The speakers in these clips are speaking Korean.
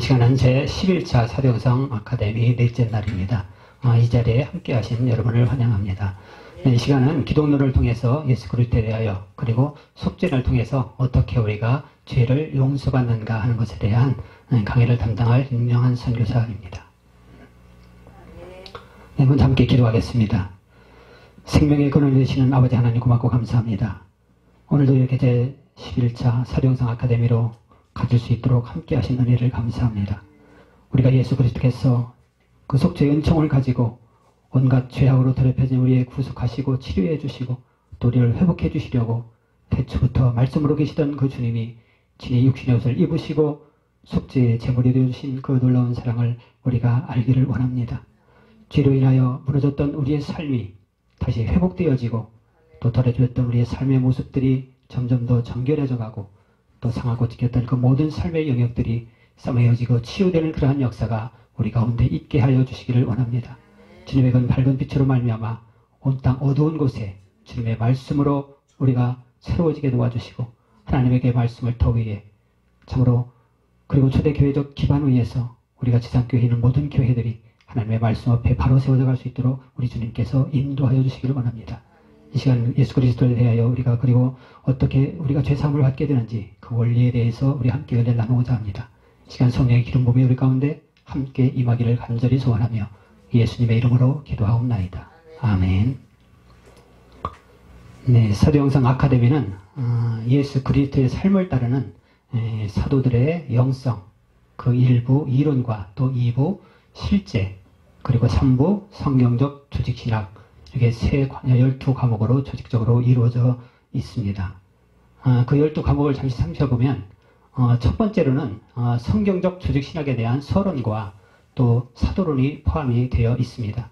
이 시간은 제 11차 사도영성 아카데미 넷째 날입니다. 이 자리에 함께 하신 여러분을 환영합니다. 이 시간은 기독론을 통해서 예수 그리스도에 대하여 그리고 속죄를 통해서 어떻게 우리가 죄를 용서받는가 하는 것에 대한 강의를 담당할 유명한 선교사입니다. 먼저 함께 기도하겠습니다. 생명의 근원이 되시는 아버지 하나님 고맙고 감사합니다. 오늘도 이렇게 제 11차 사도영성 아카데미로 가질 수 있도록 함께 하신 은혜를 감사합니다. 우리가 예수 그리스도께서 그 속죄의 은총을 가지고 온갖 죄악으로 더럽혀진 우리의 구속하시고 치료해 주시고 또 우리를 회복해 주시려고 태초부터 말씀으로 계시던 그 주님이 친히 육신의 옷을 입으시고 속죄의 제물이 되어주신 그 놀라운 사랑을 우리가 알기를 원합니다. 죄로 인하여 무너졌던 우리의 삶이 다시 회복되어지고 또 더러워졌던 우리의 삶의 모습들이 점점 더 정결해져 가고 또 상하고 찢겼던 그 모든 삶의 영역들이 싸매어지고 치유되는 그러한 역사가 우리 가운데 있게 하여 주시기를 원합니다. 주님의 그 밝은 빛으로 말미암아 온 땅 어두운 곳에 주님의 말씀으로 우리가 새로워지게 도와주시고 하나님에게 말씀을 더 위에 참으로 그리고 초대교회적 기반 위에서 우리가 지상교회에 있는 모든 교회들이 하나님의 말씀 앞에 바로 세워져 갈 수 있도록 우리 주님께서 인도하여 주시기를 원합니다. 이 시간 예수 그리스도에 대하여 우리가 그리고 어떻게 우리가 죄사함을 받게 되는지 그 원리에 대해서 우리 함께 은혜를 나누고자 합니다. 이 시간 성령의 기름 부음이 우리 가운데 함께 임하기를 간절히 소원하며 예수님의 이름으로 기도하옵나이다. 아멘. 네, 사도영성 아카데미는 예수 그리스도의 삶을 따르는 사도들의 영성, 그 일부 이론과 또 2부 실제 그리고 3부 성경적 조직신학 이렇게 12과목으로 조직적으로 이루어져 있습니다. 그 12과목을 잠시 살펴보면 첫 번째로는 성경적 조직신학에 대한 서론과 또 사도론이 포함이 되어 있습니다.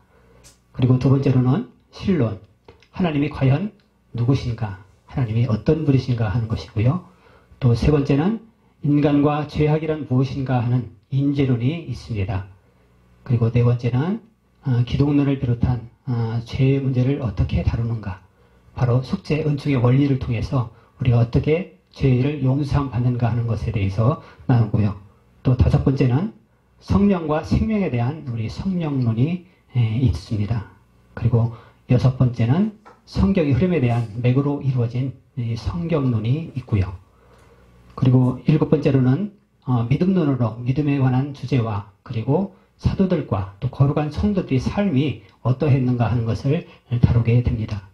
그리고 두 번째로는 신론, 하나님이 과연 누구신가, 하나님이 어떤 분이신가 하는 것이고요. 또 세 번째는 인간과 죄악이란 무엇인가 하는 인재론이 있습니다. 그리고 네 번째는 기독론을 비롯한 죄의 문제를 어떻게 다루는가, 바로 속죄 은총의 원리를 통해서 우리가 어떻게 죄를 용서함 받는가 하는 것에 대해서 나누고요. 또 다섯 번째는 성령과 생명에 대한 우리 성령론이 있습니다. 그리고 여섯 번째는 성경의 흐름에 대한 맥으로 이루어진 성경론이 있고요. 그리고 일곱 번째로는 믿음론으로 믿음에 관한 주제와 그리고 사도들과 또 거룩한 성도들의 삶이 어떠했는가 하는 것을 다루게 됩니다.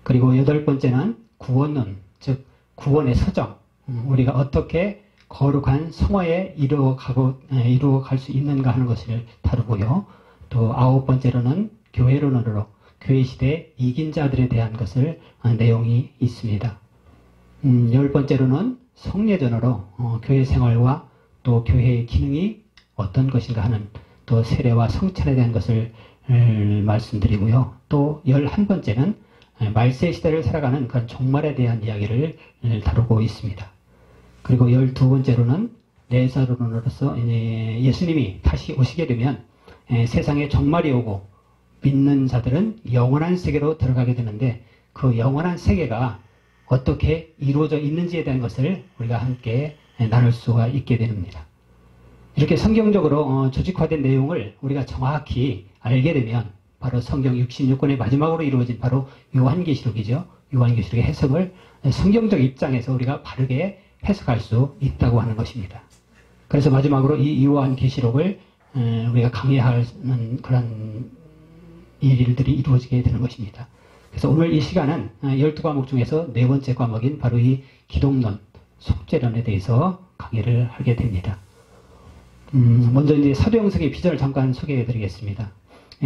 그리고 여덟 번째는 구원론, 즉 구원의 서정, 우리가 어떻게 거룩한 성화에 이루어갈 수 있는가 하는 것을 다루고요. 또 아홉 번째로는 교회론으로 교회 시대 이긴 자들에 대한 것을 내용이 있습니다. 열 번째로는 성례전으로 교회 생활과 또 교회의 기능이 어떤 것인가 하는 또 세례와 성찬에 대한 것을 말씀드리고요. 또 11번째는 말세 시대를 살아가는 그런 종말에 대한 이야기를 다루고 있습니다. 그리고 12번째로는 내사론으로서 예수님이 다시 오시게 되면 세상에 종말이 오고 믿는 자들은 영원한 세계로 들어가게 되는데 그 영원한 세계가 어떻게 이루어져 있는지에 대한 것을 우리가 함께 나눌 수가 있게 됩니다. 이렇게 성경적으로 조직화된 내용을 우리가 정확히 알게 되면 바로 성경 66권의 마지막으로 이루어진 바로 요한계시록이죠. 요한계시록의 해석을 성경적 입장에서 우리가 바르게 해석할 수 있다고 하는 것입니다. 그래서 마지막으로 이 요한계시록을 우리가 강의하는 그런 일들이 이루어지게 되는 것입니다. 그래서 오늘 이 시간은 12과목 중에서 네 번째 과목인 바로 이 기독론, 속죄론에 대해서 강의를 하게 됩니다. 먼저 이제 사도영성의 비전을 잠깐 소개해 드리겠습니다.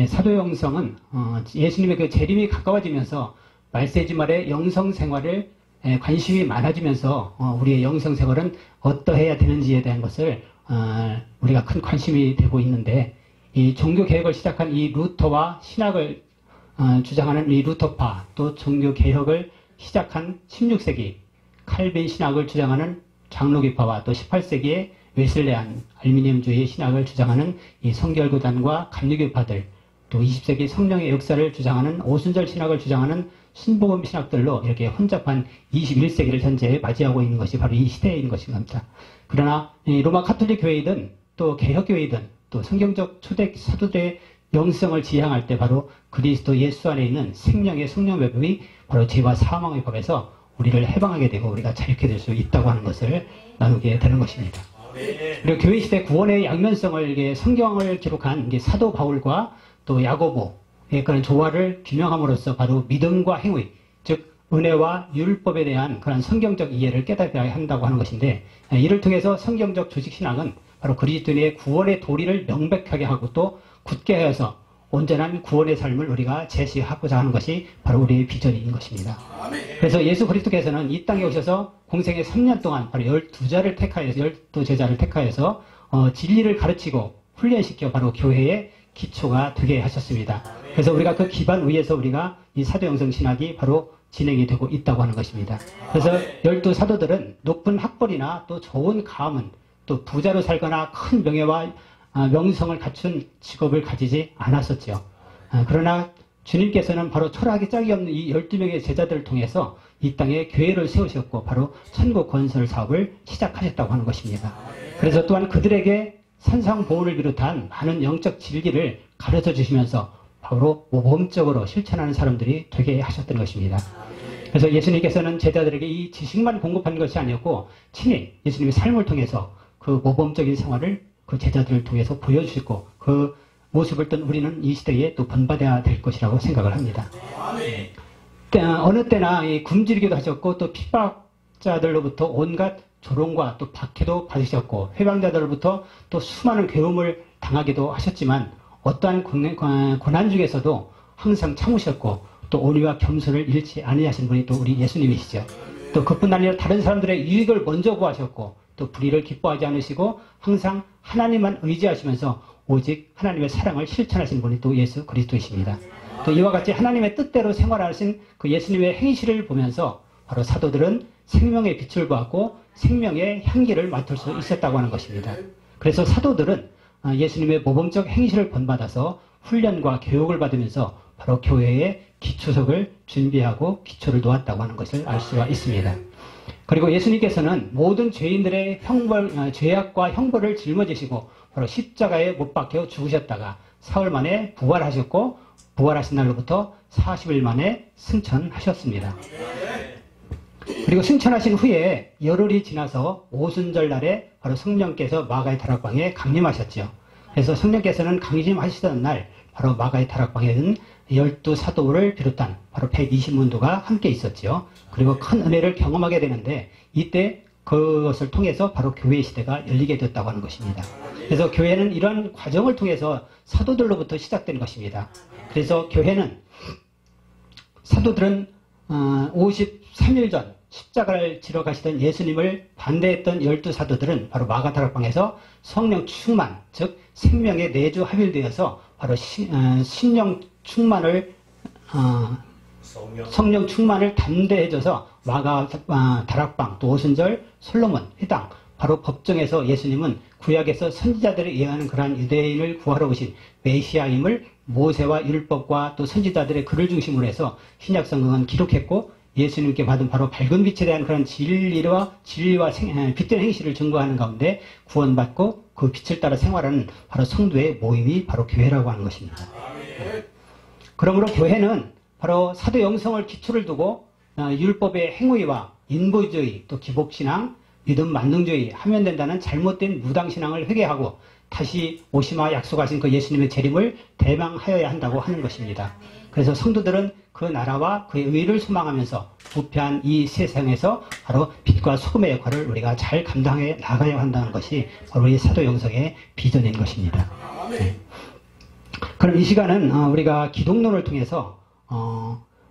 사도영성은 예수님의 그 재림이 가까워지면서 말세지말의 영성생활을 관심이 많아지면서 우리의 영성생활은 어떠해야 되는지에 대한 것을 우리가 큰 관심이 되고 있는데 이 종교개혁을 시작한 이 루터와 신학을 주장하는 이 루터파 또 종교개혁을 시작한 16세기 칼빈 신학을 주장하는 장로교파와 또 18세기의 웨슬레안 알미늄주의 신학을 주장하는 이 성결교단과 감리교파들 또 20세기 성령의 역사를 주장하는 오순절 신학을 주장하는 신복음 신학들로 이렇게 혼잡한 21세기를 현재 맞이하고 있는 것이 바로 이 시대인 것인 겁니다. 그러나 로마 카톨릭 교회이든 또 개혁교회든 또 성경적 초대 사도들의 영성을 지향할 때 바로 그리스도 예수 안에 있는 생명의 성령배법이 바로 죄와 사망의 법에서 우리를 해방하게 되고 우리가 자유케 될 수 있다고 하는 것을 나누게 되는 것입니다. 그리고 교회 시대 구원의 양면성을 성경을 기록한 사도 바울과 또 야고보의 그런 조화를 규명함으로써 바로 믿음과 행위, 즉 은혜와 율법에 대한 그런 성경적 이해를 깨닫아야 한다고 하는 것인데, 이를 통해서 성경적 조직신앙은 바로 그리스도인의 구원의 도리를 명백하게 하고 또 굳게 하여서 온전한 구원의 삶을 우리가 제시하고자 하는 것이 바로 우리의 비전인 것입니다. 그래서 예수 그리스도께서는 이 땅에 오셔서 공생의 3년 동안 바로 12제자를 택하여서 진리를 가르치고 훈련시켜 바로 교회의 기초가 되게 하셨습니다. 그래서 우리가 그 기반 위에서 우리가 이 사도영성 신학이 바로 진행이 되고 있다고 하는 것입니다. 그래서 12사도들은 높은 학벌이나 또 좋은 가문, 또 부자로 살거나 큰 명예와 명성을 갖춘 직업을 가지지 않았었죠. 그러나 주님께서는 바로 철학이 짝이 없는 이 12명의 제자들을 통해서 이 땅에 교회를 세우셨고 바로 천국 건설 사업을 시작하셨다고 하는 것입니다. 그래서 또한 그들에게 산상보훈을 비롯한 많은 영적 진리를 가르쳐 주시면서 바로 모범적으로 실천하는 사람들이 되게 하셨던 것입니다. 그래서 예수님께서는 제자들에게 이 지식만 공급한 것이 아니었고 친히 예수님의 삶을 통해서 그 모범적인 생활을 그 제자들을 통해서 보여주시고 그 모습을 또 우리는 이 시대에 또 본받아야 될 것이라고 생각을 합니다. 어느 때나 굶주리기도 하셨고 또 핍박자들로부터 온갖 조롱과 또 박해도 받으셨고 회방자들로부터 또 수많은 괴움을 당하기도 하셨지만 어떠한 고난 중에서도 항상 참으셨고 또 온유와 겸손을 잃지 아니하신 분이 또 우리 예수님이시죠. 또 그뿐 아니라 다른 사람들의 유익을 먼저 구하셨고 또 불의를 기뻐하지 않으시고 항상 하나님만 의지하시면서 오직 하나님의 사랑을 실천하신 분이 또 예수 그리스도이십니다. 또 이와 같이 하나님의 뜻대로 생활하신 그 예수님의 행실을 보면서 바로 사도들은 생명의 빛을 보았고 생명의 향기를 맡을 수 있었다고 하는 것입니다. 그래서 사도들은 예수님의 모범적 행실을 본받아서 훈련과 교육을 받으면서 바로 교회의 기초석을 준비하고 기초를 놓았다고 하는 것을 알 수가 있습니다. 그리고 예수님께서는 모든 죄인들의 죄악과 형벌을 짊어지시고 바로 십자가에 못 박혀 죽으셨다가 사흘 만에 부활하셨고 부활하신 날로부터 40일 만에 승천하셨습니다. 그리고 승천하신 후에 열흘이 지나서 오순절 날에 바로 성령께서 마가의 다락방에 강림하셨죠. 그래서 성령께서는 강림하시던 날 바로 마가의 다락방에는 12사도를 비롯한 바로 120문도가 함께 있었죠. 그리고 큰 은혜를 경험하게 되는데 이때 그것을 통해서 바로 교회의 시대가 열리게 됐다고 하는 것입니다. 그래서 교회는 이런 과정을 통해서 사도들로부터 시작된 것입니다. 그래서 교회는 사도들은 53일 전 십자가를 지러 가시던 예수님을 반대했던 12사도들은 바로 마가다락방에서 성령 충만, 즉 생명의 내주 합일되어서 바로 성령 충만을 담대해져서 다락방, 또 오순절, 솔로몬, 회당, 바로 법정에서 예수님은 구약에서 선지자들이 예언하는 그러한 유대인을 구하러 오신 메시아임을 모세와 율법과 또 선지자들의 글을 중심으로 해서 신약 성경은 기록했고 예수님께 받은 바로 밝은 빛에 대한 그런 진리와 빛된 행실을 증거하는 가운데 구원받고 그 빛을 따라 생활하는 바로 성도의 모임이 바로 교회라고 하는 것입니다. 그러므로 교회는 바로 사도 영성을 기초를 두고 율법의 행위와 인보주의, 또 기복신앙, 믿음 만능주의 하면 된다는 잘못된 무당신앙을 회개하고 다시 오시마 약속하신 그 예수님의 재림을 대망하여야 한다고 하는 것입니다. 그래서 성도들은 그 나라와 그의 의를 소망하면서 부패한 이 세상에서 바로 빛과 소금의 역할을 우리가 잘 감당해 나가야 한다는 것이 바로 이 사도 영성의 비전인 것입니다. 네. 그럼 이 시간은 우리가 기독론을 통해서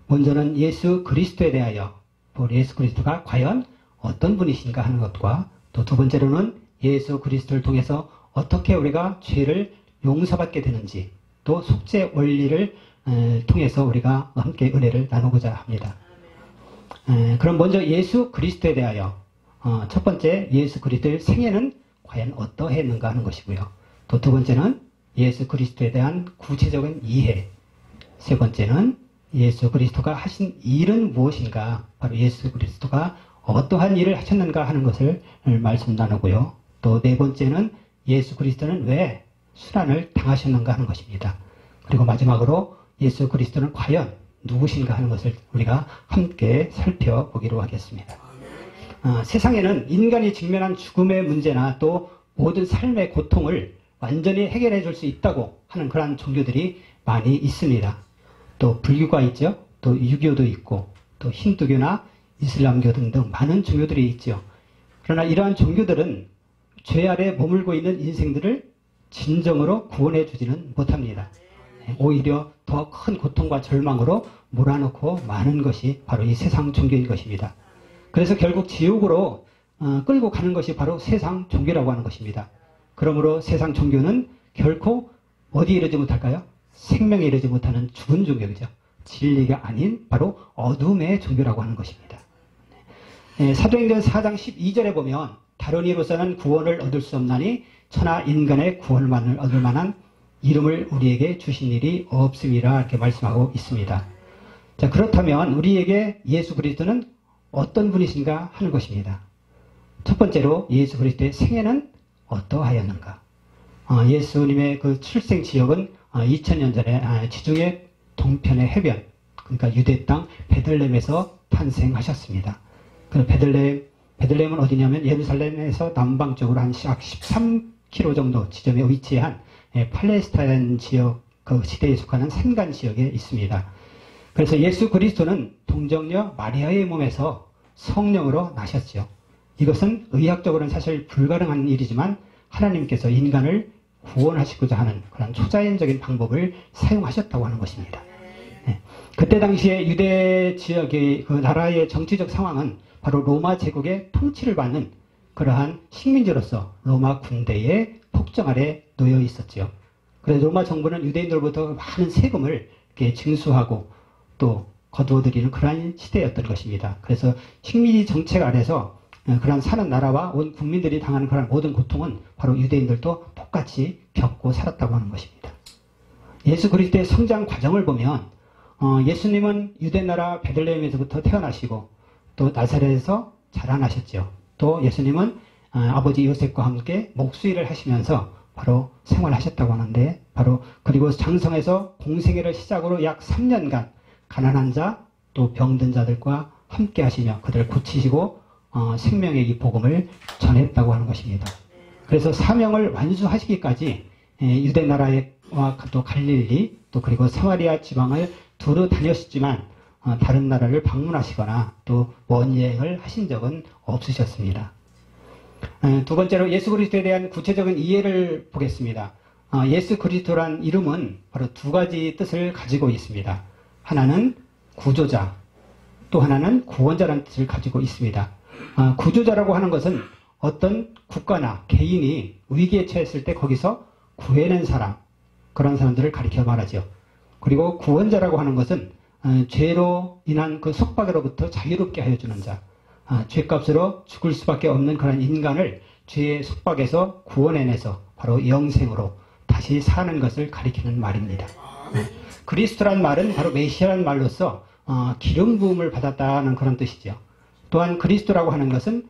먼저는 예수 그리스도에 대하여 우리 예수 그리스도가 과연 어떤 분이신가 하는 것과 또 두 번째로는 예수 그리스도를 통해서 어떻게 우리가 죄를 용서받게 되는지 또 속죄 원리를 통해서 우리가 함께 은혜를 나누고자 합니다. 그럼 먼저 예수 그리스도에 대하여 첫 번째 예수 그리스도의 생애는 과연 어떠했는가 하는 것이고요. 또 두 번째는 예수 그리스도에 대한 구체적인 이해, 세 번째는 예수 그리스도가 하신 일은 무엇인가, 바로 예수 그리스도가 어떠한 일을 하셨는가 하는 것을 말씀 나누고요. 또 네 번째는 예수 그리스도는 왜 수난을 당하셨는가 하는 것입니다. 그리고 마지막으로 예수 그리스도는 과연 누구신가 하는 것을 우리가 함께 살펴보기로 하겠습니다. 세상에는 인간이 직면한 죽음의 문제나 또 모든 삶의 고통을 완전히 해결해 줄 수 있다고 하는 그러한 종교들이 많이 있습니다. 또 불교가 있죠. 또 유교도 있고 또 힌두교나 이슬람교 등등 많은 종교들이 있죠. 그러나 이러한 종교들은 죄 아래 머물고 있는 인생들을 진정으로 구원해 주지는 못합니다. 오히려 더 큰 고통과 절망으로 몰아넣고 마는 것이 바로 이 세상 종교인 것입니다. 그래서 결국 지옥으로 끌고 가는 것이 바로 세상 종교라고 하는 것입니다. 그러므로 세상 종교는 결코 어디에 이르지 못할까요? 생명에 이르지 못하는 죽은 종교죠. 진리가 아닌 바로 어둠의 종교라고 하는 것입니다. 사도행전 4장 12절에 보면 다른 이로서는 구원을 얻을 수 없나니 천하 인간의 구원을 얻을 만한 이름을 우리에게 주신 일이 없음이라 이렇게 말씀하고 있습니다. 자, 그렇다면 우리에게 예수 그리스도는 어떤 분이신가 하는 것입니다. 첫 번째로 예수 그리스도의 생애는 어떠하였는가? 예수님의 그 출생 지역은 2000년 전에 지중해 동편의 해변, 그러니까 유대 땅 베들레헴에서 탄생하셨습니다. 그 베들레헴은 어디냐면 예루살렘에서 남방쪽으로 한 13km 정도 지점에 위치한 팔레스타인 지역 그 시대에 속하는 산간 지역에 있습니다. 그래서 예수 그리스도는 동정녀 마리아의 몸에서 성령으로 나셨죠. 이것은 의학적으로는 사실 불가능한 일이지만 하나님께서 인간을 구원하시고자 하는 그런 초자연적인 방법을 사용하셨다고 하는 것입니다. 그때 당시에 유대 지역의 그 나라의 정치적 상황은 바로 로마 제국의 통치를 받는 그러한 식민지로서 로마 군대의 폭정 아래 놓여 있었죠. 그래서 로마 정부는 유대인들로부터 많은 세금을 이렇게 징수하고 또 거두어들이는 그러한 시대였던 것입니다. 그래서 식민지 정책 아래서 그런 사는 나라와 온 국민들이 당하는 그런 모든 고통은 바로 유대인들도 똑같이 겪고 살았다고 하는 것입니다. 예수 그리스도의 성장 과정을 보면 예수님은 유대 나라 베들레헴에서부터 태어나시고 또 나사렛에서 자라나셨죠. 또 예수님은 아버지 요셉과 함께 목수일을 하시면서 바로 생활하셨다고 하는데 바로 그리고 장성에서 공생애를 시작으로 약 3년간 가난한 자 또 병든 자들과 함께 하시며 그들을 고치시고 생명의 이 복음을 전했다고 하는 것입니다. 그래서 사명을 완수하시기까지 유대 나라와 또 갈릴리 또 그리고 사마리아 지방을 두루 다녔지만 다른 나라를 방문하시거나 또 원여행을 하신 적은 없으셨습니다. 두 번째로 예수 그리스도에 대한 구체적인 이해를 보겠습니다. 예수 그리스도란 이름은 바로 두 가지 뜻을 가지고 있습니다. 하나는 구조자, 또 하나는 구원자라는 뜻을 가지고 있습니다. 구조자라고 하는 것은 어떤 국가나 개인이 위기에 처했을 때 거기서 구해낸 사람, 그런 사람들을 가리켜 말하죠. 그리고 구원자라고 하는 것은 죄로 인한 그 속박으로부터 자유롭게 하여 주는 자, 죄값으로 죽을 수밖에 없는 그런 인간을 죄의 속박에서 구원해내서 바로 영생으로 다시 사는 것을 가리키는 말입니다. 그리스도란 말은 바로 메시아라는 말로서 기름 부음을 받았다는 그런 뜻이죠. 또한 그리스도라고 하는 것은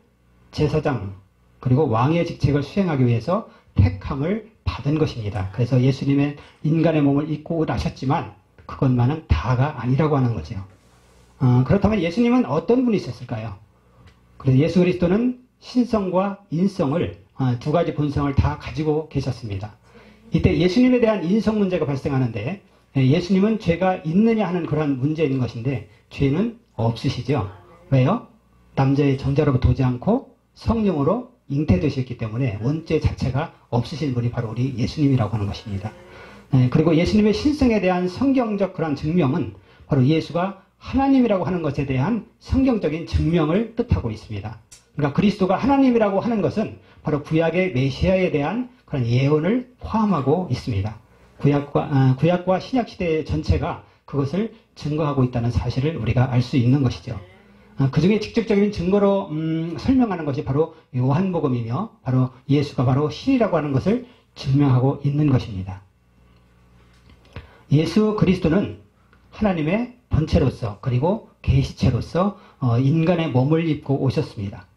제사장 그리고 왕의 직책을 수행하기 위해서 택함을 받은 것입니다. 그래서 예수님의 인간의 몸을 입고 나셨지만 그것만은 다가 아니라고 하는 거죠. 그렇다면 예수님은 어떤 분이셨을까요? 그래서 예수 그리스도는 신성과 인성을 두 가지 본성을 다 가지고 계셨습니다. 이때 예수님에 대한 인성 문제가 발생하는데 예수님은 죄가 있느냐 하는 그런 문제인 것인데 죄는 없으시죠. 왜요? 남자의 전자로부터 오지 않고 성령으로 잉태되셨기 때문에 원죄 자체가 없으신 분이 바로 우리 예수님이라고 하는 것입니다. 그리고 예수님의 신성에 대한 성경적 그런 증명은 바로 예수가 하나님이라고 하는 것에 대한 성경적인 증명을 뜻하고 있습니다. 그러니까 그리스도가 하나님이라고 하는 것은 바로 구약의 메시아에 대한 그런 예언을 포함하고 있습니다. 구약과 신약 시대 전체가 그것을 증거하고 있다는 사실을 우리가 알 수 있는 것이죠. 그 중에 직접적인 증거로 설명하는 것이 바로 요한복음이며 바로 예수가 바로 신이라고 하는 것을 증명하고 있는 것입니다. 예수 그리스도는 하나님의 본체로서 그리고 계시체로서 인간의 몸을 입고 오셨습니다.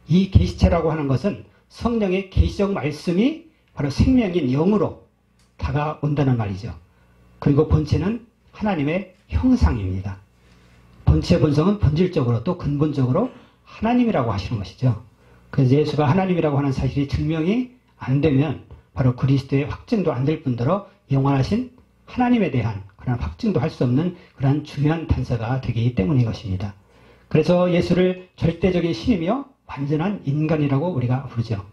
이 계시체라고 하는 것은 성령의 계시적 말씀이 바로 생명인 영으로 다가온다는 말이죠. 그리고 본체는 하나님의 형상입니다. 본체의 본성은 본질적으로 또 근본적으로 하나님이라고 하시는 것이죠. 그래서 예수가 하나님이라고 하는 사실이 증명이 안 되면 바로 그리스도의 확증도 안 될 뿐더러 영원하신 하나님에 대한 그런 확증도 할 수 없는 그런 중요한 단서가 되기 때문인 것입니다. 그래서 예수를 절대적인 신이며 완전한 인간이라고 우리가 부르죠.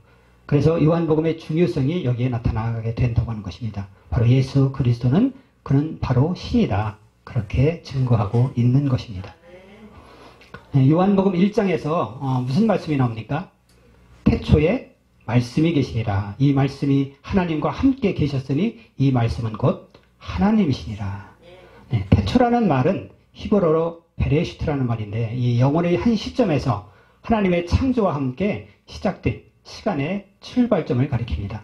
그래서 요한복음의 중요성이 여기에 나타나게 된다고 하는 것입니다. 바로 예수 그리스도는 그는 바로 신이다. 그렇게 증거하고 있는 것입니다. 요한복음 1장에서 무슨 말씀이 나옵니까? 태초에 말씀이 계시니라. 이 말씀이 하나님과 함께 계셨으니 이 말씀은 곧 하나님이시니라. 네, 태초라는 말은 히브리어로 베레시트라는 말인데 이 영혼의 한 시점에서 하나님의 창조와 함께 시작된 시간의 출발점을 가리킵니다.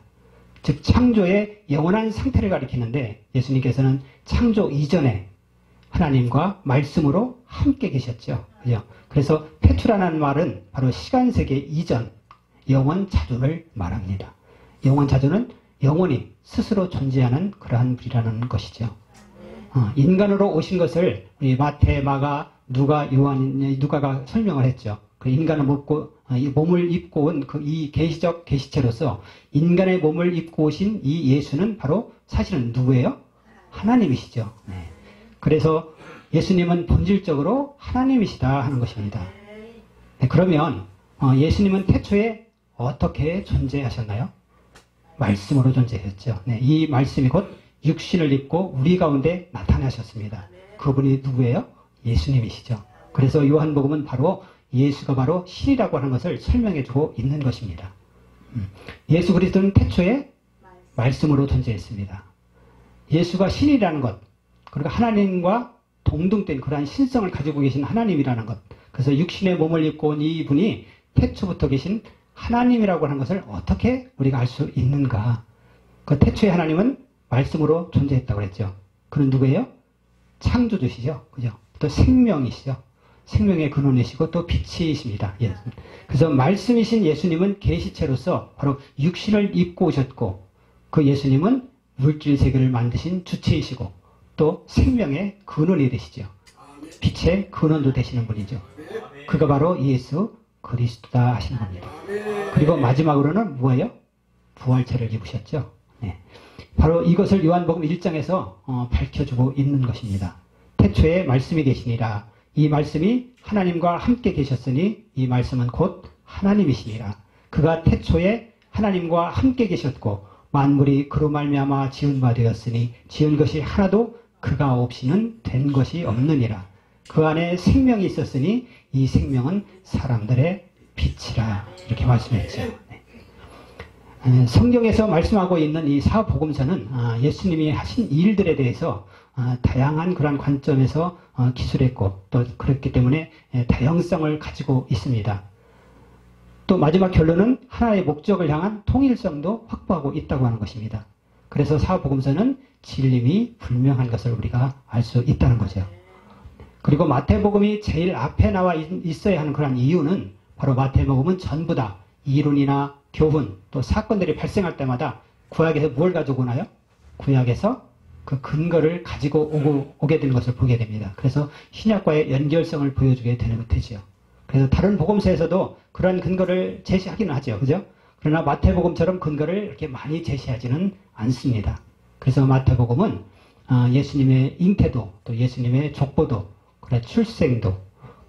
즉 창조의 영원한 상태를 가리키는데 예수님께서는 창조 이전에 하나님과 말씀으로 함께 계셨죠. 그죠? 그래서 태초라는 말은 바로 시간세계 이전 영원 자존을 말합니다. 영원 자존은 영원히 스스로 존재하는 그러한 분이라는 것이죠. 인간으로 오신 것을 우리 마태, 마가, 누가가 설명을 했죠. 그 인간의 몸을 입고 온 그 이 계시적 계시체로서 인간의 몸을 입고 오신 이 예수는 바로 사실은 누구예요? 하나님이시죠. 네. 그래서 예수님은 본질적으로 하나님이시다 하는 것입니다. 네, 그러면 예수님은 태초에 어떻게 존재하셨나요? 말씀으로 존재했죠. 네, 이 말씀이 곧 육신을 입고 우리 가운데 나타나셨습니다. 그분이 누구예요? 예수님이시죠. 그래서 요한복음은 바로 예수가 바로 신이라고 하는 것을 설명해주고 있는 것입니다. 예수 그리스도는 태초에 말씀으로 존재했습니다. 예수가 신이라는 것, 그리고 하나님과 동등된 그러한 신성을 가지고 계신 하나님이라는 것, 그래서 육신의 몸을 입고 온 이분이 태초부터 계신 하나님이라고 하는 것을 어떻게 우리가 알 수 있는가? 그 태초의 하나님은 말씀으로 존재했다고 그랬죠. 그는 누구예요? 창조주시죠. 그죠? 또 생명이시죠. 생명의 근원이시고 또 빛이십니다. 예. 그래서 말씀이신 예수님은 계시체로서 바로 육신을 입고 오셨고 그 예수님은 물질 세계를 만드신 주체이시고 또 생명의 근원이 되시죠. 빛의 근원도 되시는 분이죠. 그가 바로 예수 그리스도다 하시는 겁니다. 그리고 마지막으로는 뭐예요? 부활체를 입으셨죠. 네. 바로 이것을 요한복음 1장에서 밝혀주고 있는 것입니다. 태초에 말씀이 계시니라. 이 말씀이 하나님과 함께 계셨으니 이 말씀은 곧 하나님이시니라. 그가 태초에 하나님과 함께 계셨고 만물이 그로 말미암아 지은 바 되었으니 지은 것이 하나도 그가 없이는 된 것이 없느니라. 그 안에 생명이 있었으니 이 생명은 사람들의 빛이라. 이렇게 말씀했죠. 네. 성경에서 말씀하고 있는 이 사복음서는 예수님이 하신 일들에 대해서 다양한 그런 관점에서 기술했고 또 그렇기 때문에 다양성을 가지고 있습니다. 또 마지막 결론은 하나의 목적을 향한 통일성도 확보하고 있다고 하는 것입니다. 그래서 사복음서는 진림이 분명한 것을 우리가 알 수 있다는 거죠. 그리고 마태복음이 제일 앞에 나와 있어야 하는 그런 이유는 바로 마태복음은 전부 다 이론이나 교훈 또 사건들이 발생할 때마다 구약에서 뭘 가지고 오나요? 구약에서 그 근거를 가지고 오게 되는 것을 보게 됩니다. 그래서 신약과의 연결성을 보여주게 되죠. 그래서 다른 복음서에서도 그런 근거를 제시하기는 하죠. 그죠? 그러나 마태복음처럼 근거를 이렇게 많이 제시하지는 않습니다. 그래서 마태복음은 예수님의 잉태도 또 예수님의 족보도 그래 출생도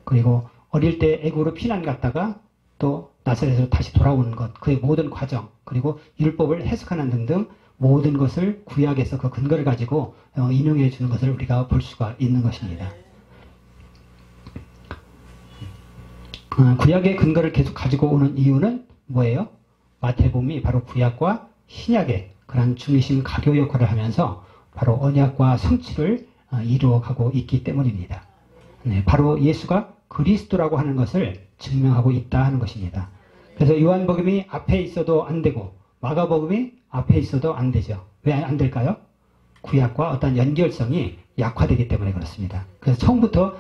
그리고 어릴 때 애국으로 피난 갔다가 또 나사렛으로 다시 돌아오는 것 그의 모든 과정 그리고 율법을 해석하는 등등 모든 것을 구약에서 그 근거를 가지고 인용해 주는 것을 우리가 볼 수가 있는 것입니다. 구약의 근거를 계속 가지고 오는 이유는 뭐예요? 마태복음이 바로 구약과 신약의 그런 중심 가교 역할을 하면서 바로 언약과 성취를 이루어가고 있기 때문입니다. 네, 바로 예수가 그리스도라고 하는 것을 증명하고 있다 하는 것입니다. 그래서 요한복음이 앞에 있어도 안 되고 마가복음이 앞에 있어도 안 되죠. 왜 안 될까요? 구약과 어떤 연결성이 약화되기 때문에 그렇습니다. 그래서 처음부터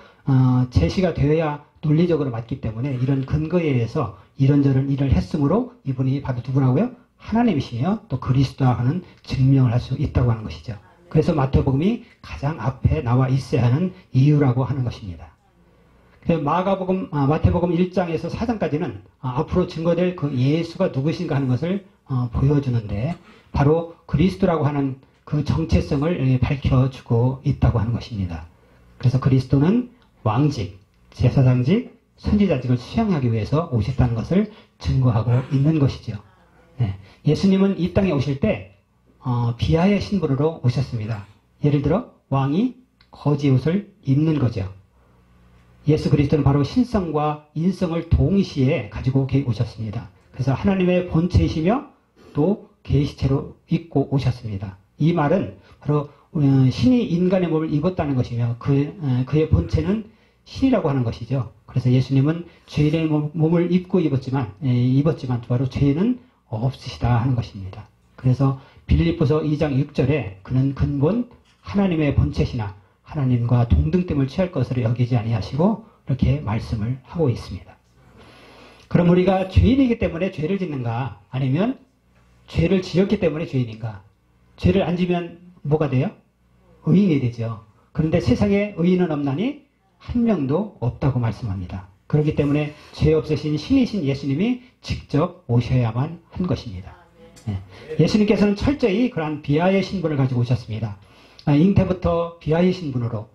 제시가 되어야 논리적으로 맞기 때문에 이런 근거에 의해서 이런저런 일을 했으므로 이분이 바로 누구라고요? 하나님이시며 또 그리스도하는 증명을 할 수 있다고 하는 것이죠. 그래서 마태복음이 가장 앞에 나와 있어야 하는 이유라고 하는 것입니다. 마태복음 1장에서 4장까지는 앞으로 증거될 그 예수가 누구신가 하는 것을 보여주는데 바로 그리스도라고 하는 그 정체성을 밝혀주고 있다고 하는 것입니다. 그래서 그리스도는 왕직, 제사장직, 선지자직을 수행하기 위해서 오셨다는 것을 증거하고 있는 것이죠. 네. 예수님은 이 땅에 오실 때 비하의 신분으로 오셨습니다. 예를 들어 왕이 거지 옷을 입는 거죠. 예수 그리스도는 바로 신성과 인성을 동시에 가지고 오셨습니다. 그래서 하나님의 본체이시며 또 계시체로 입고 오셨습니다. 이 말은 바로 신이 인간의 몸을 입었다는 것이며 그의 본체는 신이라고 하는 것이죠. 그래서 예수님은 죄인의 몸을 입었지만 바로 죄는 없으시다 하는 것입니다. 그래서 빌립보서 2장 6절에 그는 근본 하나님의 본체시나 하나님과 동등됨을 취할 것으로 여기지 아니하시고 이렇게 말씀을 하고 있습니다. 그럼 우리가 죄인이기 때문에 죄를 짓는가? 아니면 죄를 지었기 때문에 죄인인가? 죄를 안 지면 뭐가 돼요? 의인이 되죠. 그런데 세상에 의인은 없나니 한 명도 없다고 말씀합니다. 그렇기 때문에 죄 없으신 신이신 예수님이 직접 오셔야만 한 것입니다. 네. 예수님께서는 철저히 그러한 비하의 신분을 가지고 오셨습니다. 잉태부터 비하의 신분으로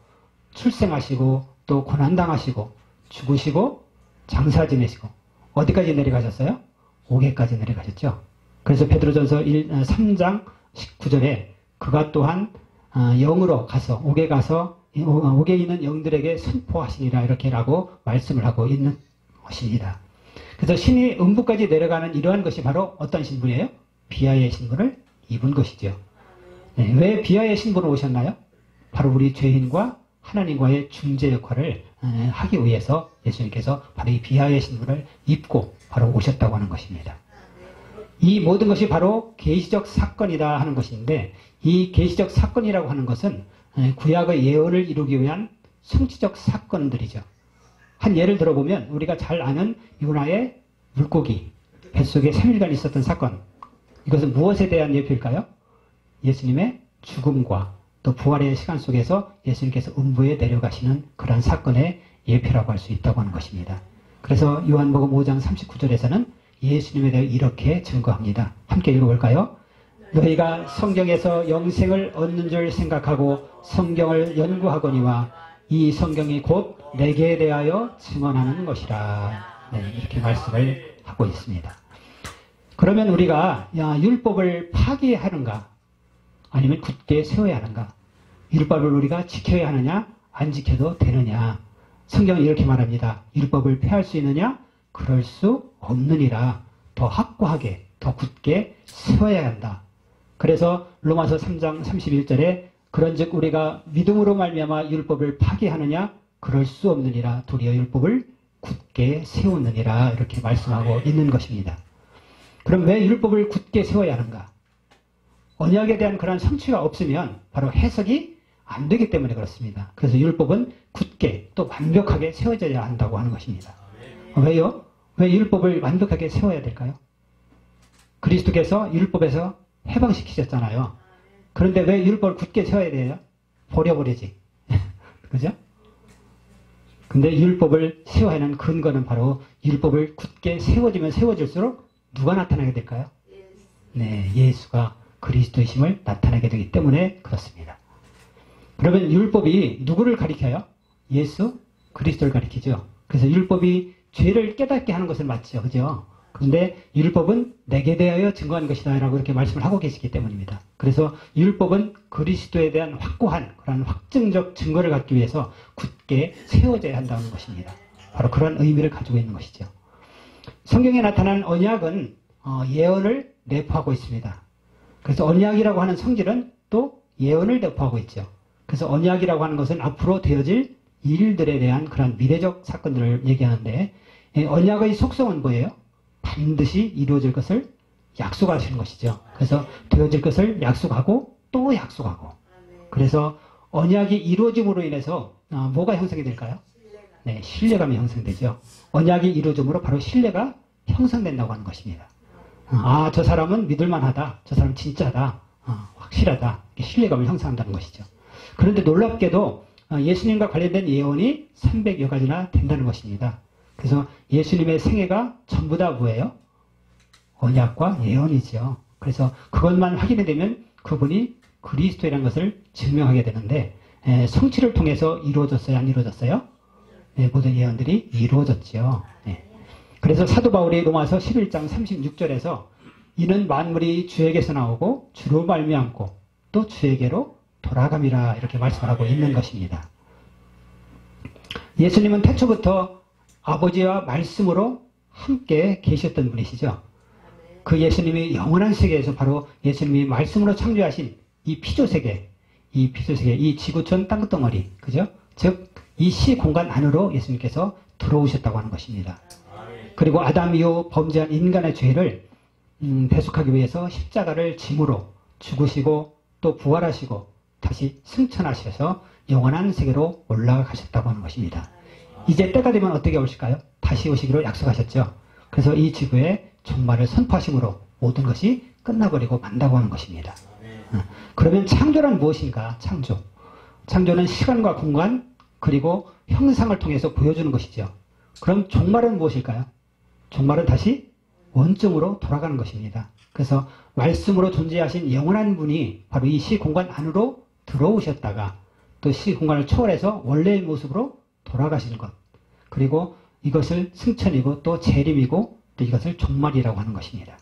출생하시고 또 고난당하시고 죽으시고 장사 지내시고 어디까지 내려가셨어요? 옥에까지 내려가셨죠. 그래서 베드로전서 3장 19절에 그가 또한 영으로 가서 옥에 있는 영들에게 선포하시니라 이렇게라고 말씀을 하고 있는 것입니다. 그래서 신이 음부까지 내려가는 이러한 것이 바로 어떤 신분이에요? 비하의 신분을 입은 것이죠. 네, 왜 비하의 신분으로 오셨나요? 바로 우리 죄인과 하나님과의 중재 역할을 하기 위해서 예수님께서 바로 이 비하의 신분을 입고 바로 오셨다고 하는 것입니다. 이 모든 것이 바로 계시적 사건이다 하는 것인데 이 계시적 사건이라고 하는 것은 구약의 예언을 이루기 위한 성취적 사건들이죠. 한 예를 들어보면 우리가 잘 아는 요나의 물고기 뱃속에 3일간 있었던 사건, 이것은 무엇에 대한 예표일까요? 예수님의 죽음과 또 부활의 시간 속에서 예수님께서 음부에 내려가시는 그런 사건의 예표라고 할 수 있다고 하는 것입니다. 그래서 요한복음 5장 39절에서는 예수님에 대해 이렇게 증거합니다. 함께 읽어볼까요? 너희가 성경에서 영생을 얻는 줄 생각하고 성경을 연구하거니와 이 성경이 곧 내게 대하여 증언하는 것이라. 네, 이렇게 말씀을 하고 있습니다. 그러면 우리가 율법을 파기하는가 아니면 굳게 세워야 하는가? 율법을 우리가 지켜야 하느냐 안 지켜도 되느냐? 성경은 이렇게 말합니다. 율법을 폐할 수 있느냐? 그럴 수 없느니라. 더 확고하게 더 굳게 세워야 한다. 그래서 로마서 3장 31절에 그런즉 우리가 믿음으로 말미암아 율법을 파기하느냐? 그럴 수 없느니라. 도리어 율법을 굳게 세우느니라. 이렇게 말씀하고 있는 것입니다. 그럼 왜 율법을 굳게 세워야 하는가? 언약에 대한 그런 성취가 없으면 바로 해석이 안 되기 때문에 그렇습니다. 그래서 율법은 굳게 또 완벽하게 세워져야 한다고 하는 것입니다. 왜요? 왜 율법을 완벽하게 세워야 될까요? 그리스도께서 율법에서 해방시키셨잖아요. 그런데 왜 율법을 굳게 세워야 돼요? 버려버리지. 그죠? 근데 율법을 세워야 하는 근거는 바로 율법을 굳게 세워지면 세워질수록 누가 나타나게 될까요? 네, 예수가 그리스도이심을 나타나게 되기 때문에 그렇습니다. 그러면 율법이 누구를 가리켜요? 예수 그리스도를 가리키죠. 그래서 율법이 죄를 깨닫게 하는 것은 맞죠. 그죠? 그런데 율법은 내게 대하여 증거한 것이다 라고 이렇게 말씀을 하고 계시기 때문입니다. 그래서 율법은 그리스도에 대한 확고한 그런 확증적 증거를 갖기 위해서 굳게 세워져야 한다는 것입니다. 바로 그런 의미를 가지고 있는 것이죠. 성경에 나타난 언약은 예언을 내포하고 있습니다. 그래서 언약이라고 하는 성질은 또 예언을 내포하고 있죠. 그래서 언약이라고 하는 것은 앞으로 되어질 일들에 대한 그런 미래적 사건들을 얘기하는데 언약의 속성은 뭐예요? 반드시 이루어질 것을 약속하시는 것이죠. 그래서 되어질 것을 약속하고 또 약속하고. 그래서 언약이 이루어짐으로 인해서 뭐가 형성이 될까요? 네, 신뢰감이 형성되죠. 언약이 이루어짐으로 바로 신뢰가 형성된다고 하는 것입니다. 아, 저 사람은 믿을만하다. 저 사람 진짜다. 확실하다. 신뢰감을 형성한다는 것이죠. 그런데 놀랍게도 예수님과 관련된 예언이 300여 가지나 된다는 것입니다. 그래서 예수님의 생애가 전부 다 뭐예요? 언약과 예언이죠. 그래서 그것만 확인이 되면 그분이 그리스도라는 것을 증명하게 되는데 성취를 통해서 이루어졌어요? 안 이루어졌어요? 모든 예언들이 이루어졌죠. 그래서 사도 바울이 로마서 11장 36절에서 이는 만물이 주에게서 나오고 주로 말미암고 또 주에게로 돌아감이라 이렇게 말씀하고 있는 것입니다. 예수님은 태초부터 아버지와 말씀으로 함께 계셨던 분이시죠. 그 예수님이 영원한 세계에서 바로 예수님이 말씀으로 창조하신 이 피조세계, 이 지구촌 땅덩어리, 그죠? 즉, 이 시공간 안으로 예수님께서 들어오셨다고 하는 것입니다. 그리고 아담 이후 범죄한 인간의 죄를 대속하기 위해서 십자가를 짐으로 죽으시고 또 부활하시고 다시 승천하셔서 영원한 세계로 올라가셨다고 하는 것입니다. 이제 때가 되면 어떻게 오실까요? 다시 오시기로 약속하셨죠. 그래서 이 지구에 종말을 선포하심으로 모든 것이 끝나버리고 만다고 하는 것입니다. 그러면 창조란 무엇인가? 창조는 시간과 공간 그리고 형상을 통해서 보여주는 것이죠. 그럼 종말은 무엇일까요? 종말은 다시 원점으로 돌아가는 것입니다. 그래서 말씀으로 존재하신 영원한 분이 바로 이 시공간 안으로 들어오셨다가 또 시공간을 초월해서 원래의 모습으로 돌아가시는 것. 그리고 이것을 승천이고 또 재림이고 또 이것을 종말이라고 하는 것입니다.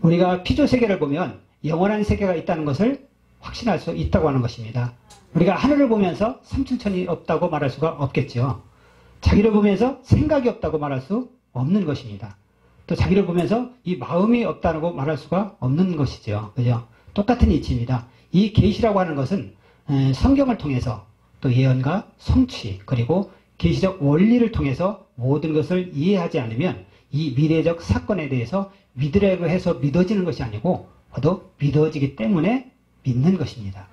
우리가 피조세계를 보면 영원한 세계가 있다는 것을 확신할 수 있다고 하는 것입니다. 우리가 하늘을 보면서 삼층천이 없다고 말할 수가 없겠죠. 자기를 보면서 생각이 없다고 말할 수 없는 것입니다. 또 자기를 보면서 이 마음이 없다고 말할 수가 없는 것이죠. 그죠? 똑같은 이치입니다. 이 계시라고 하는 것은 성경을 통해서 또 예언과 성취 그리고 계시적 원리를 통해서 모든 것을 이해하지 않으면 이 미래적 사건에 대해서 믿으려고 해서 믿어지는 것이 아니고 바로 믿어지기 때문에 믿는 것입니다.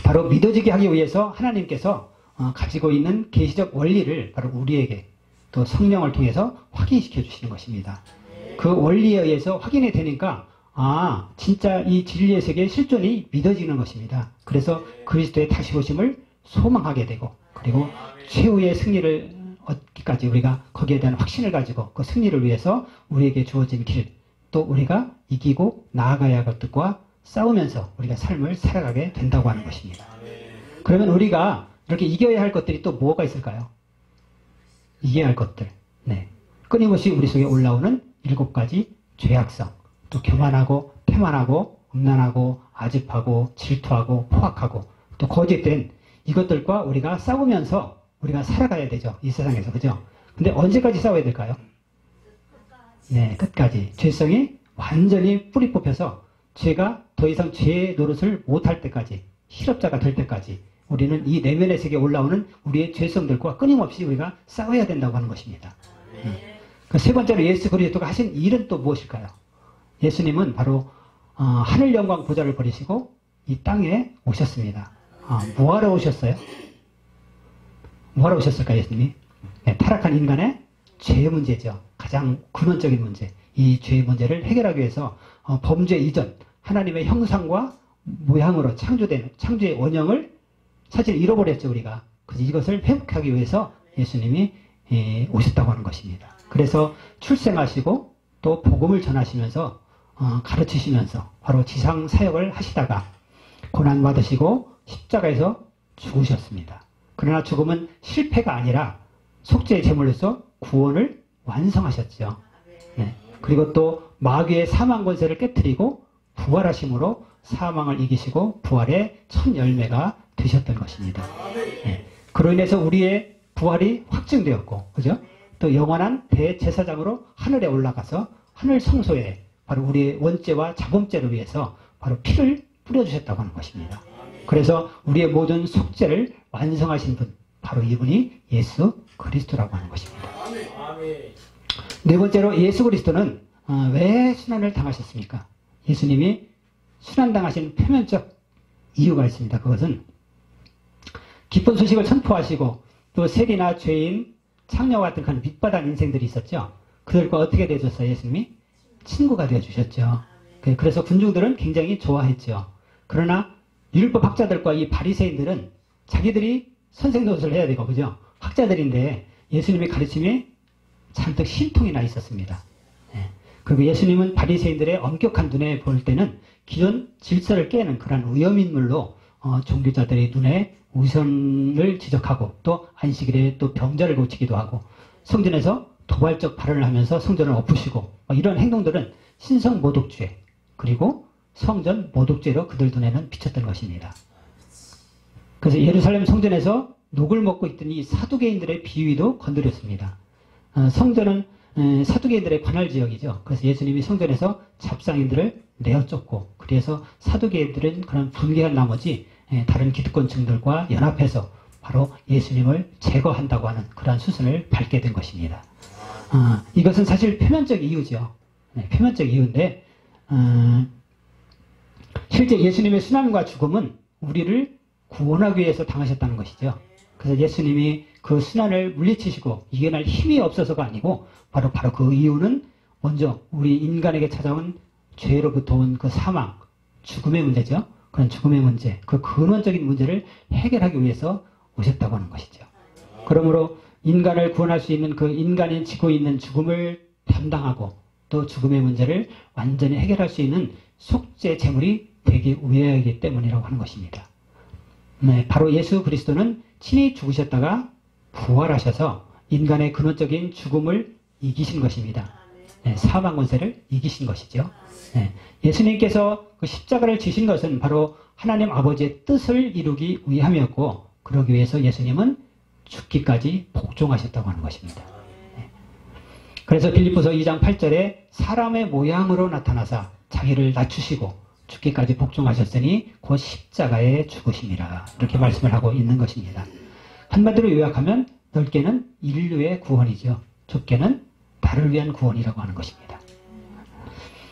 바로 믿어지게 하기 위해서 하나님께서 가지고 있는 계시적 원리를 바로 우리에게 또 성령을 통해서 확인시켜 주시는 것입니다. 그 원리에 의해서 확인이 되니까 진짜 이 진리의 세계의 실존이 믿어지는 것입니다. 그래서 그리스도의 다시 오심을 소망하게 되고 그리고 최후의 승리를 얻기까지 우리가 거기에 대한 확신을 가지고 그 승리를 위해서 우리에게 주어진 길 또 우리가 이기고 나아가야 할 것들과 싸우면서 우리가 삶을 살아가게 된다고 하는 것입니다. 그러면 우리가 이렇게 이겨야 할 것들이 또 뭐가 있을까요? 이겨야 할 것들. 끊임없이 우리 속에 올라오는 7가지 죄악성. 또 교만하고 태만하고 음란하고 아집하고 질투하고 포악하고 또 거짓된 이것들과 우리가 싸우면서 우리가 살아가야 되죠. 이 세상에서. 그죠? 근데 언제까지 싸워야 될까요? 끝까지. 죄성이 완전히 뿌리 뽑혀서 죄가 더 이상 죄의 노릇을 못할 때까지 실업자가 될 때까지 우리는 이 내면의 세계에 올라오는 우리의 죄성들과 끊임없이 우리가 싸워야 된다고 하는 것입니다. 세 번째로 예수 그리스도가 하신 일은 또 무엇일까요? 예수님은 바로 하늘 영광 보좌를 버리시고 이 땅에 오셨습니다. 뭐하러 오셨어요? 뭐하러 오셨을까요, 예수님이? 타락한 인간의 죄의 문제죠. 가장 근원적인 문제. 이 죄의 문제를 해결하기 위해서 범죄 이전 하나님의 형상과 모양으로 창조된 창조의 원형을 사실 잃어버렸죠, 우리가. 그래서 이것을 회복하기 위해서 예수님이 오셨다고 하는 것입니다. 그래서 출생하시고 또 복음을 전하시면서 가르치시면서 바로 지상 사역을 하시다가 고난받으시고 십자가에서 죽으셨습니다. 그러나 죽음은 실패가 아니라 속죄의 제물로서 구원을 완성하셨죠. 그리고 또 마귀의 사망 권세를 깨뜨리고 부활하심으로 사망을 이기시고 부활의 첫 열매가 되셨던 것입니다. 그로 인해서 우리의 부활이 확증되었고, 그죠? 또 영원한 대제사장으로 하늘에 올라가서 하늘 성소에 바로 우리의 원죄와 자범죄를 위해서 바로 피를 뿌려주셨다고 하는 것입니다. 그래서 우리의 모든 속죄를 완성하신 분, 바로 이분이 예수 그리스도라고 하는 것입니다. 네 번째로 예수 그리스도는 왜 순환을 당하셨습니까? 예수님이 순환당하신 표면적 이유가 있습니다. 그것은 기쁜 소식을 선포하시고 또 세리나 죄인, 창녀와 같은 밑바닥 인생들이 있었죠. 그들과 어떻게 되셨어요, 예수님이? 친구가 되어주셨죠. 그래서 군중들은 굉장히 좋아했죠. 그러나 율법 학자들과 이 바리새인들은 자기들이 선생 노릇을 해야 되고, 그죠? 학자들인데 예수님의 가르침에 잔뜩 신통이 나 있었습니다. 그리고 예수님은 바리새인들의 엄격한 눈에 볼 때는 기존 질서를 깨는 그런 위험인물로 종교자들의 눈에 우선을 지적하고 또 안식일에 또 병자를 고치기도 하고 성전에서 도발적 발언을 하면서 성전을 엎으시고 이런 행동들은 신성 모독죄 그리고 성전 모독죄로 그들 눈에는 비쳤던 것입니다. 그래서 예루살렘 성전에서 녹을 먹고 있던 이 사두개인들의 비위도 건드렸습니다. 성전은 사두개인들의 관할 지역이죠. 그래서 예수님이 성전에서 잡상인들을 내어 쫓고 그래서 사두개인들은 그런 분개한 나머지 다른 기득권층들과 연합해서 바로 예수님을 제거한다고 하는 그러한 수순을 밟게 된 것입니다. 이것은 사실 표면적 이유죠. 표면적 이유인데 실제 예수님의 순환과 죽음은 우리를 구원하기 위해서 당하셨다는 것이죠. 그래서 예수님이 그 순환을 물리치시고 이겨낼 힘이 없어서가 아니고 바로 그 이유는 먼저 우리 인간에게 찾아온 죄로부터 온 그 사망, 죽음의 문제죠. 그런 죽음의 문제, 그 근원적인 문제를 해결하기 위해서 오셨다고 하는 것이죠. 그러므로 인간을 구원할 수 있는 그 인간이 지고 있는 죽음을 담당하고 또 죽음의 문제를 완전히 해결할 수 있는 속죄 제물이 되기 위하기 때문이라고 하는 것입니다. 바로 예수 그리스도는 친히 죽으셨다가 부활하셔서 인간의 근원적인 죽음을 이기신 것입니다. 사망 권세를 이기신 것이죠. 예수님께서 그 십자가를 지신 것은 바로 하나님 아버지의 뜻을 이루기 위함이었고 그러기 위해서 예수님은 죽기까지 복종하셨다고 하는 것입니다. 그래서 빌립보서 2장 8절에 사람의 모양으로 나타나사 자기를 낮추시고 죽기까지 복종하셨으니 곧 십자가에 죽으심이라 이렇게 말씀을 하고 있는 것입니다. 한마디로 요약하면 넓게는 인류의 구원이죠. 좁게는 나를 위한 구원이라고 하는 것입니다.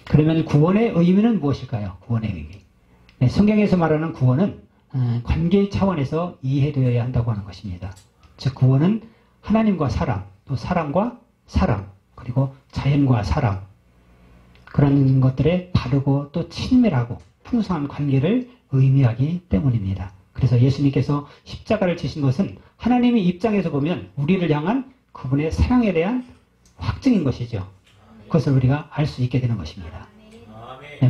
그러면 구원의 의미는 무엇일까요? 구원의 의미. 성경에서 말하는 구원은 관계 차원에서 이해되어야 한다고 하는 것입니다. 즉 구원은 하나님과 사람, 또 사람과 사람, 그리고 자연과 사람 그런 것들의 바르고 또 친밀하고 풍성한 관계를 의미하기 때문입니다. 그래서 예수님께서 십자가를 지신 것은 하나님의 입장에서 보면 우리를 향한 그분의 사랑에 대한 확증인 것이죠. 그것을 우리가 알 수 있게 되는 것입니다.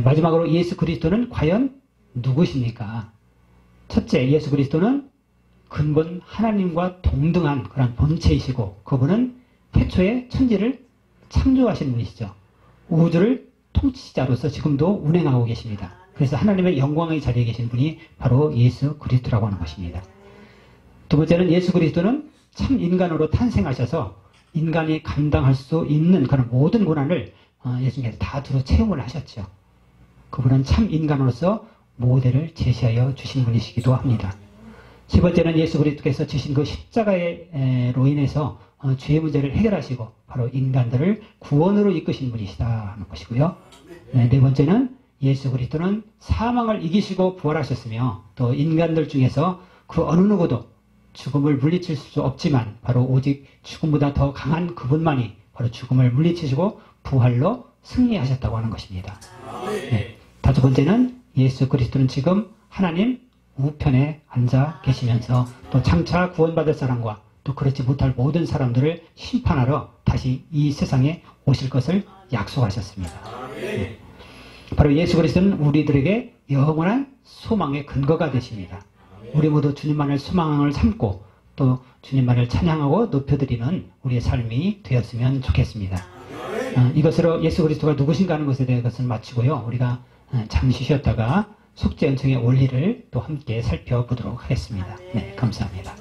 마지막으로 예수 그리스도는 과연 누구십니까? 첫째, 예수 그리스도는 근본 하나님과 동등한 그런 본체이시고 그분은 태초에 천지를 창조하신 분이시죠. 우주를 통치자로서 지금도 운행하고 계십니다. 그래서 하나님의 영광의 자리에 계신 분이 바로 예수 그리스도라고 하는 것입니다. 두 번째는 예수 그리스도는 참 인간으로 탄생하셔서 인간이 감당할 수 있는 그런 모든 고난을 예수님께서 다 두루 체험을 하셨죠. 그분은 참 인간으로서 모델을 제시하여 주신 분이시기도 합니다. 세 번째는 예수 그리스도께서 지신 그 십자가로 인해서 죄의 문제를 해결하시고 바로 인간들을 구원으로 이끄신 분이시다 하는 것이고요. 네 번째는 예수 그리스도는 사망을 이기시고 부활하셨으며 또 인간들 중에서 그 어느 누구도 죽음을 물리칠 수 없지만 바로 오직 죽음보다 더 강한 그분만이 바로 죽음을 물리치시고 부활로 승리하셨다고 하는 것입니다. 다섯 번째는 예수 그리스도는 지금 하나님 우편에 앉아 계시면서 또 장차 구원받을 사람과 또 그렇지 못할 모든 사람들을 심판하러 다시 이 세상에 오실 것을 약속하셨습니다. 바로 예수 그리스도는 우리들에게 영원한 소망의 근거가 되십니다. 우리 모두 주님만을 소망을 삼고 또 주님만을 찬양하고 높여드리는 우리의 삶이 되었으면 좋겠습니다. 이것으로 예수 그리스도가 누구신가 하는 것에 대한 것은 마치고요. 우리가 잠시 쉬었다가 속죄 은총의 원리를 또 함께 살펴보도록 하겠습니다. 네, 감사합니다.